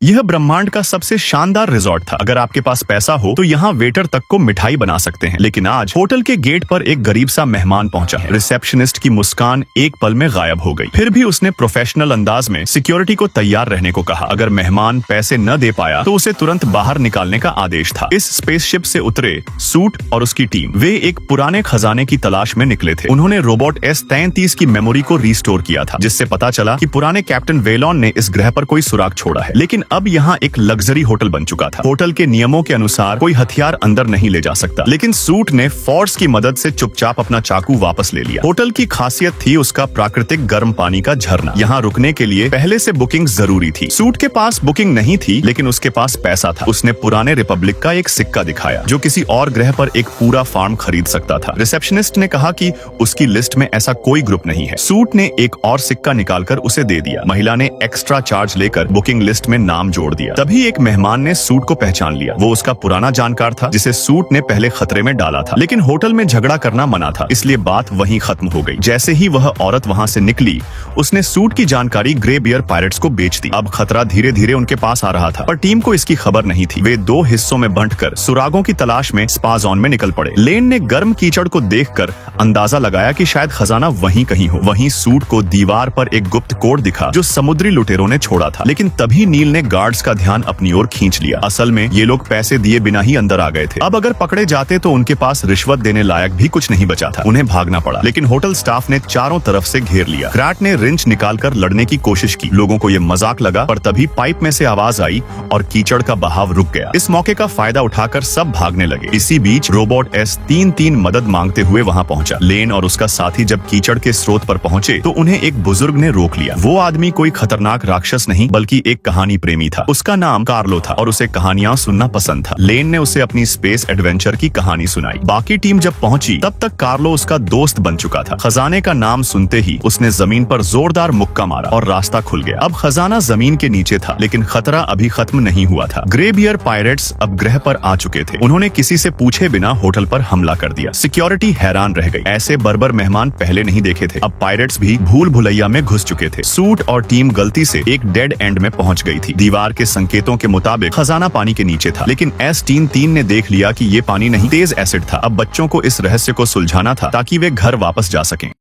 यह ब्रह्मांड का सबसे शानदार रिजॉर्ट था। अगर आपके पास पैसा हो तो यहाँ वेटर तक को मिठाई बना सकते हैं। लेकिन आज होटल के गेट पर एक गरीब सा मेहमान पहुंचा है। रिसेप्शनिस्ट की मुस्कान एक पल में गायब हो गई। फिर भी उसने प्रोफेशनल अंदाज में सिक्योरिटी को तैयार रहने को कहा। अगर मेहमान पैसे न दे पाया तो उसे तुरंत बाहर निकालने का आदेश था। इस स्पेसशिप से उतरे सूट और उसकी टीम। वे एक पुराने खजाने की तलाश में निकले थे। उन्होंने रोबोट S-33 की मेमोरी को रिस्टोर किया था, जिससे पता चला कि पुराने कैप्टन वेलॉन ने इस ग्रह पर कोई सुराग छोड़ा है। लेकिन अब यहाँ एक लग्जरी होटल बन चुका था। होटल के नियमों के अनुसार कोई हथियार अंदर नहीं ले जा सकता, लेकिन सूट ने फोर्स की मदद से चुपचाप अपना चाकू वापस ले लिया। होटल की खासियत थी उसका प्राकृतिक गर्म पानी का झरना। यहाँ रुकने के लिए पहले से बुकिंग जरूरी थी। सूट के पास बुकिंग नहीं थी, लेकिन उसके पास पैसा था। उसने पुराने रिपब्लिक का एक सिक्का दिखाया जो किसी और ग्रह पर एक पूरा फार्म खरीद सकता था। रिसेप्शनिस्ट ने कहा कि उसकी लिस्ट में ऐसा कोई ग्रुप नहीं है। सूट ने एक और सिक्का निकालकर उसे दे दिया। महिला ने एक्स्ट्रा चार्ज लेकर बुकिंग लिस्ट में नाम जोड़ दिया। तभी एक मेहमान ने सूट को पहचान लिया। वो उसका पुराना जानकार था, जिसे सूट ने पहले खतरे में डाला था। लेकिन होटल में झगड़ा करना मना था, इसलिए बात वहीं खत्म हो गई। जैसे ही वह औरत वहां से निकली, उसने सूट की जानकारी ग्रे बियर पायरेट्स को बेच दी। अब खतरा धीरे धीरे उनके पास आ रहा था, पर टीम को इसकी खबर नहीं थी। वे दो हिस्सों में बंटकर सुरागों की तलाश में स्पा जोन में निकल पड़े। लेन ने गर्म कीचड़ को देखकर अंदाजा लगाया कि शायद खजाना वहीं कहीं हो। वहीं सूट को दीवार पर एक गुप्त कोड दिखा जो समुद्री लुटेरों ने छोड़ा था। लेकिन तभी नील ने गार्ड्स का ध्यान अपनी ओर खींच लिया। असल में ये लोग पैसे दिए बिना ही अंदर आ गए थे। अब अगर पकड़े जाते तो उनके पास रिश्वत देने लायक भी कुछ नहीं बचा था। उन्हें भागना पड़ा, लेकिन होटल स्टाफ ने चारों तरफ से घेर लिया। क्रैट ने रिंच निकालकर लड़ने की कोशिश की। लोगों को ये मजाक लगा, पर तभी पाइप में से आवाज आई और कीचड़ का बहाव रुक गया। इस मौके का फायदा उठाकर सब भागने लगे। इसी बीच रोबोट S-33 मदद मांगते हुए वहां पहुंचा। लेन और उसका साथी जब कीचड़ के स्रोत पर पहुंचे तो उन्हें एक बुजुर्ग ने रोक लिया। वो आदमी कोई खतरनाक राक्षस नहीं, बल्कि एक कहानी प्रेमी था। उसका नाम कार्लो था और उसे कहानियां सुनना पसंद था। लेन ने उसे अपनी स्पेस एडवेंचर की कहानी सुनाई। बाकी टीम जब पहुंची तब तक कार्लो उसका दोस्त बन चुका था। खजाने का नाम सुनते ही उसने जमीन पर जोरदार मुक्का मारा और रास्ता खुल गया। अब खजाना जमीन के नीचे था, लेकिन खतरा अभी खत्म नहीं हुआ था। ग्रे बियर पायरेट्स अब ग्रह पर आ चुके थे। उन्होंने किसी से पूछे बिना होटल पर हमला कर दिया। सिक्योरिटी हैरान रह गई। ऐसे बर्बर मेहमान पहले नहीं देखे थे। अब पायरेट्स भी भूल भुलैया में घुस चुके थे। सूट और टीम गलती से एक डेड एंड में पहुंच गई थी। दीवार के संकेतों के मुताबिक खजाना पानी के नीचे था, लेकिन S-33 ने देख लिया कि ये पानी नहीं, तेज एसिड था। अब बच्चों को इस रहस्य को सुलझाना था ताकि वे घर वापस जा सकें।